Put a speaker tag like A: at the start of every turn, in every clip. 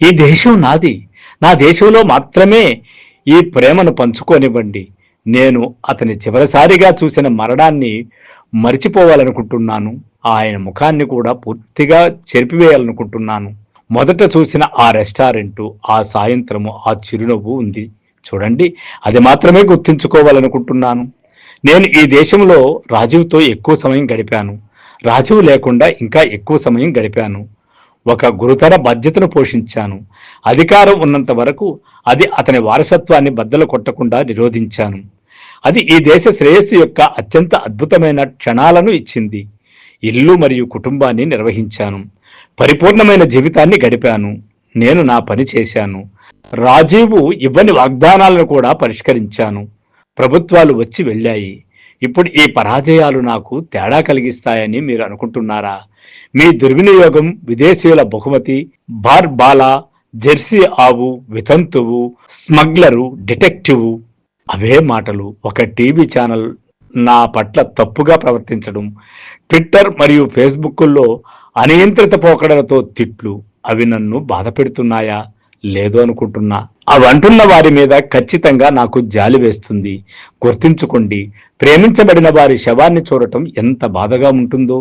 A: ఈ దేశం నాది. నా దేశంలో మాత్రమే ఈ ప్రేమను పంచుకోనివ్వండి. నేను అతని చివరిసారిగా చూసిన మరణాన్ని మరిచిపోవాలనుకుంటున్నాను. ఆయన ముఖాన్ని కూడా పూర్తిగా చెరిపివేయాలనుకుంటున్నాను. మొదట చూసిన ఆ రెస్టారెంటు, ఆ సాయంత్రము, ఆ చిరునవ్వు ఉంది చూడండి. అది మాత్రమే గుర్తుంచుకోవాలనుకుంటున్నాను. నేను ఈ దేశంలో రాజీవ్‌తో ఎక్కువ సమయం గడిపాను. రాజీవ్ లేకుండా ఇంకా ఎక్కువ సమయం గడిపాను. ఒక గురుతర బాధ్యతను పోషించాను. అధికారం ఉన్నంత వరకు అది అతని వారసత్వాన్ని బద్దలు కొట్టకుండా నిరోధించాను. అది ఈ దేశ శ్రేయస్సు యొక్క అత్యంత అద్భుతమైన క్షణాలను ఇచ్చింది. ఇల్లు మరియు కుటుంబాన్ని నిర్వహించాను. పరిపూర్ణమైన జీవితాన్ని గడిపాను. నేను నా పని చేశాను. రాజీవు ఇవ్వని వాగ్దానాలను కూడా పరిష్కరించాను. ప్రభుత్వాలు వచ్చి వెళ్ళాయి. ఇప్పుడు ఈ పరాజయాలు నాకు తేడా కలిగిస్తాయని మీరు అనుకుంటున్నారా? మీ దుర్వినియోగం, విదేశీయుల బహుమతి, బార్బాలా, జెర్సీ ఆవు, వితంతువు, స్మగ్లరు, డిటెక్టివ్, అవే మాటలు. ఒక టీవీ ఛానల్ నా పట్ల తప్పుగా ప్రవర్తించడం, ట్విట్టర్ మరియు ఫేస్బుక్ల్లో అనియంత్రిత పోకడలతో తిట్లు, అవి నన్ను బాధ పెడుతున్నాయా? లేదు అనుకుంటున్నా. అవి అంటున్న వారి మీద ఖచ్చితంగా నాకు జాలి వేస్తుంది. గుర్తుంచుకోండి, ప్రేమించబడిన వారి శవాన్ని చూడటం ఎంత బాధగా ఉంటుందో.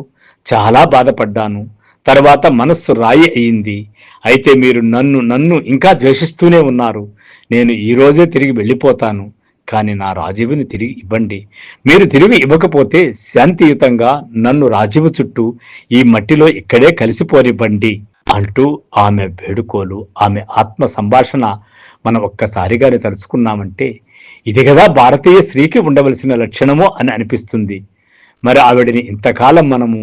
A: చాలా బాధపడ్డాను. తర్వాత మనస్సు రాయి అయింది. అయితే మీరు నన్ను ఇంకా ద్వేషిస్తూనే ఉన్నారు. నేను ఈ రోజే తిరిగి వెళ్ళిపోతాను. కానీ నా రాజీవుని తిరిగి ఇవ్వండి. మీరు తిరిగి ఇవ్వకపోతే శాంతియుతంగా నన్ను రాజీవు చుట్టూ ఈ మట్టిలో ఇక్కడే కలిసిపోనివ్వండి అంటూ ఆమె వేడుకోలు, ఆమె ఆత్మ సంభాషణ మనం ఒక్కసారిగానే తలుచుకున్నామంటే ఇది కదా భారతీయ స్త్రీకి ఉండవలసిన లక్షణమో అని అనిపిస్తుంది. మరి ఆవిడని ఇంతకాలం మనము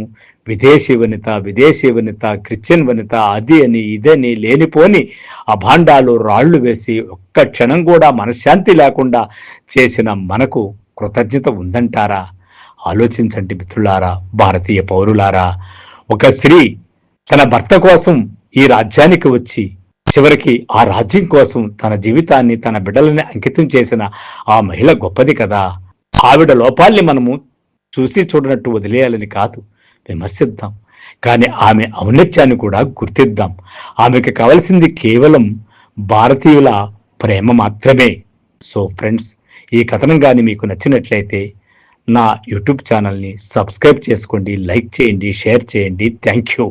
A: విదేశీ వనిత, క్రిస్టియన్ వనిత, అది అని ఇదని లేనిపోని అభాండాలు రాళ్లు వేసి ఒక్క క్షణం కూడా మనశ్శాంతి లేకుండా చేసిన మనకు కృతజ్ఞత ఉందంటారా? ఆలోచించండి మిత్రులారా, భారతీయ పౌరులారా. ఒక స్త్రీ తన భర్త కోసం ఈ రాజ్యానికి వచ్చి చివరికి ఆ రాజ్యం కోసం తన జీవితాన్ని, తన బిడ్డలని అంకితం చేసిన ఆ మహిళ గొప్పది కదా. ఆవిడ లోపాల్ని మనము చూసి చూడనట్టు వదిలేయాలని కాదు, విమర్శిద్దాం. కానీ ఆమె ఔన్నత్యాన్ని కూడా గుర్తిద్దాం. ఆమెకు కావలసింది కేవలం భారతీయుల ప్రేమ మాత్రమే. సో ఫ్రెండ్స్, ఈ కథనం కానీ మీకు నచ్చినట్లయితే నా యూట్యూబ్ ఛానల్ని సబ్స్క్రైబ్ చేసుకోండి, లైక్ చేయండి, షేర్ చేయండి. Thank you.